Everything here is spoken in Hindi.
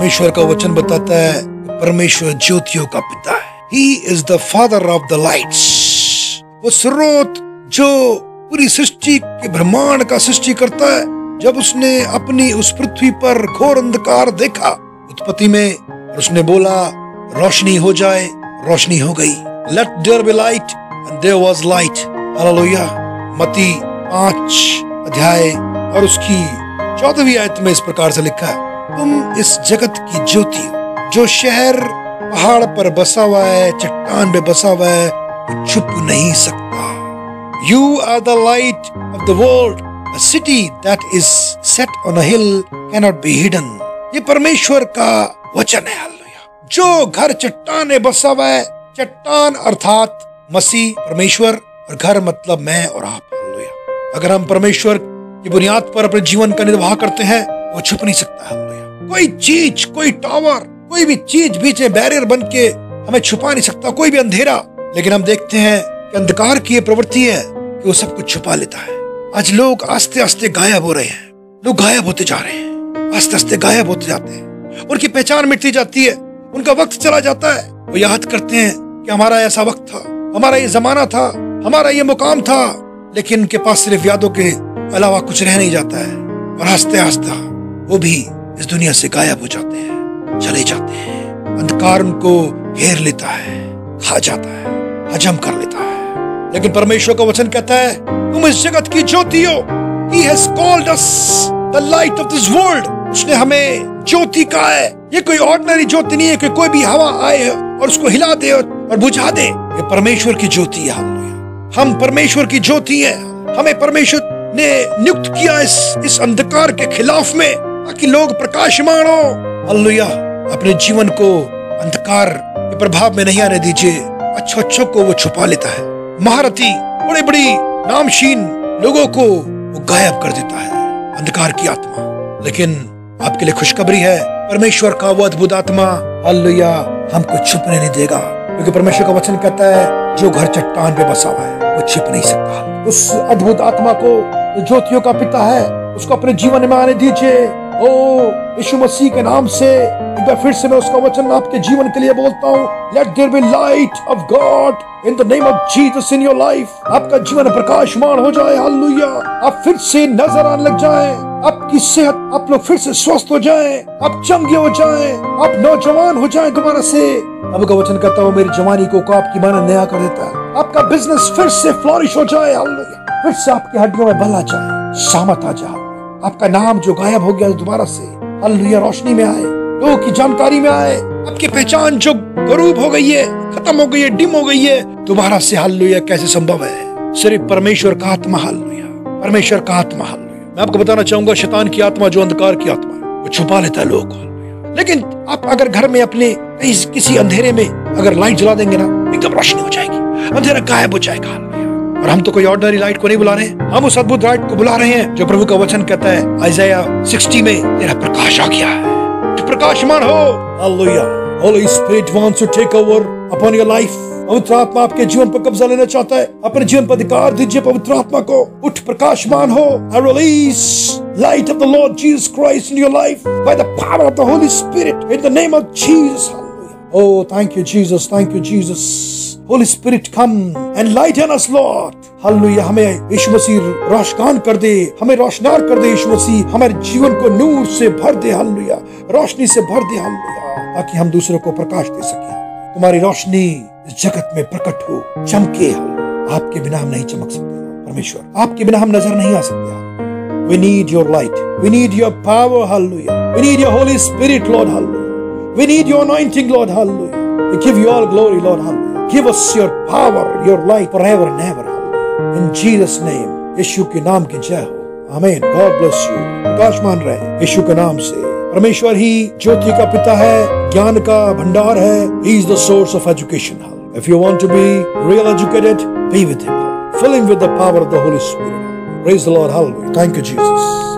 परमेश्वर का वचन बताता है परमेश्वर ज्योतियों का पिता है। He is the father of the lights। वो स्रोत जो पूरी सृष्टि के ब्रह्मांड का सृष्टि करता है। जब उसने अपनी उस पृथ्वी पर घोर अंधकार देखा उत्पत्ति में, और उसने बोला रोशनी हो जाए, रोशनी हो गई। Let there be light and there was light। Hallelujah. मत्ती 5 अध्याय और उसकी 14वीं आयत में इस प्रकार से लिखा है, तुम इस जगत की ज्योति हो। जो शहर पहाड़ पर बसा हुआ है, चट्टान पे बसा हुआ है, वो छुप नहीं सकता। You are the light of the world। A city that is set on a hill cannot be hidden। ये परमेश्वर का वचन है। हालेलुया। जो घर चट्टान में बसा हुआ है, चट्टान अर्थात मसीह परमेश्वर, और घर मतलब मैं और आप। हालेलुया। अगर हम परमेश्वर की बुनियाद पर अपने जीवन का निर्वाह करते हैं, वो छुप नहीं सकता। हालेलुया। कोई चीज, कोई टावर, कोई भी चीज बीच में बैरियर बन के हमें छुपा नहीं सकता, कोई भी अंधेरा। लेकिन हम देखते हैं कि अंधकार की ये प्रवृत्ति है कि वो सब कुछ छुपा लेता है। आज लोग आस्ते आस्ते गायब हो रहे हैं। लोग गायब होते जा रहे हैं, आस्ते आस्ते गायब होते जाते हैं। उनकी पहचान मिटती जाती है, उनका वक्त चला जाता है। वो याद करते हैं कि हमारा ऐसा वक्त था, हमारा ये जमाना था, हमारा ये मुकाम था, लेकिन उनके पास सिर्फ यादों के अलावा कुछ रह नहीं जाता है। और आस्ते आस्ते वो भी इस दुनिया से गायब हो जाते हैं, चले जाते हैं। अंधकार उनको घेर लेता है, खा जाता है, हजम कर लेता है। लेकिन परमेश्वर का वचन कहता है तुम इस जगत की ज्योति हो। He has called us the light of this world। उसने हमें ज्योति कहा है। ये कोई ऑर्डिनरी ज्योति नहीं है कि कोई भी हवा आए और उसको हिला दे और बुझा दे। ये परमेश्वर की ज्योति है। हालेलुया। हम परमेश्वर की ज्योति है। हमें परमेश्वर ने नियुक्त किया इस अंधकार के खिलाफ में, ताकि लोग प्रकाशमान हो। हालेलुया। अपने जीवन को अंधकार के प्रभाव में नहीं आने दीजिए। अच्छों को वो छुपा लेता है। महारथी, बड़ी बड़ी नामशीन लोगों को वो गायब कर देता है अंधकार की आत्मा। लेकिन आपके लिए खुशखबरी है, परमेश्वर का वो अद्भुत आत्मा हालेलुया हमको छुपने नहीं देगा। क्योंकि परमेश्वर का वचन कहता है जो घर चट्टान पे बसा हुआ है वो छिप नहीं सकता। उस अद्भुत आत्मा को जो ज्योतियों का पिता है, उसको अपने जीवन में आने दीजिए। ओ यीशु मसीह के नाम से एक बार फिर से मैं उसका वचन आपके जीवन के लिए बोलता हूँ। Let there be light of God in the name of Jesus in your life। आपका जीवन प्रकाशमान हो जाए। हालेलुया। आप फिर से नजर आने लग जाएं। आपकी सेहत, आप लोग फिर से स्वस्थ हो जाएं। आप चंगे हो जाएं। आप नौजवान हो जाएं दोबारा से। अब का वचन कहता हूँ मेरी जवानी को आपकी माना नया कर देता है। आपका बिजनेस फिर से फ्लॉरिश हो जाए। हालेलुया। फिर से आपकी हड्डियों में बल आ जाए, सामत आ जाए। आपका नाम जो गायब हो गया दोबारा से हालेलुया रोशनी में आए, लोगों की जानकारी में आए। आपकी पहचान जो गरूब हो गई है, खत्म हो गई है, डिम हो गई है, दोबारा से हालेलुया कैसे संभव है? सिर्फ परमेश्वर का आत्मा। हालेलुया। परमेश्वर का आत्मा। हालेलुया। मैं आपको बताना चाहूंगा शैतान की आत्मा जो अंधकार की आत्मा है वो छुपा लेता है लोगों को। लेकिन आप अगर घर में अपने किसी अंधेरे में अगर लाइट जला देंगे ना, एकदम रोशनी हो जाएगी, अंधेरा गायब हो जाएगा। और हम तो कोई ऑर्डिनरी लाइट को नहीं बुला रहे, हम उस अद्भुत लाइट को बुला रहे हैं जो प्रभु का वचन कहता है आइज़ाया 60 में तेरा प्रकाश आ गया है, तो प्रकाशमान हो। Hallelujah. Holy Spirit wants to take over upon your life। पवित्र आत्मा आपके जीवन पर कब्जा लेना चाहता है। अपने जीवन पर अधिकार दीजिए पवित्र आत्मा को। उठ प्रकाशमान हो। I release light of the Lord Jesus Christ in your life by the power of the Holy Spirit in the name of Jesus। Hallelujah। Oh, thank you Jesus, thank you Jesus। Holy Spirit come and lighten us Lord। Hallelujah. हमें यीशु मसीह रोशनान कर दे, हमें रोशनार कर दे यीशु मसीह। हमारे जीवन को नूर से भर दे। हालेलुया। रोशनी से भर दे। हालेलुया। ताकि हम दूसरों को प्रकाश दे सके। तुम्हारी रोशनी इस जगत में प्रकट हो, चमके। आपके बिना हम नहीं चमक सकते परमेश्वर, आपके बिना हम नजर नहीं आ सकते। We need your light, we need your power। Hallelujah. We need your Holy Spirit Lord। Hallelujah. We need your anointing Lord। Hallelujah. We give you all glory Lord। Hallelujah. Give us your power, your light forever and ever। In Jesus name, यीशु के नाम की जय हो। आमीन। God bless you। प्रकाशमान रहे यीशु के नाम से। परमेश्वर ही ज्योति का पिता है, ज्ञान का भंडार है। He is the source of education। If you want to be real educated, be with him। Fill him with the power of the Holy Spirit। Praise the Lord। Hallelujah। Thank you Jesus।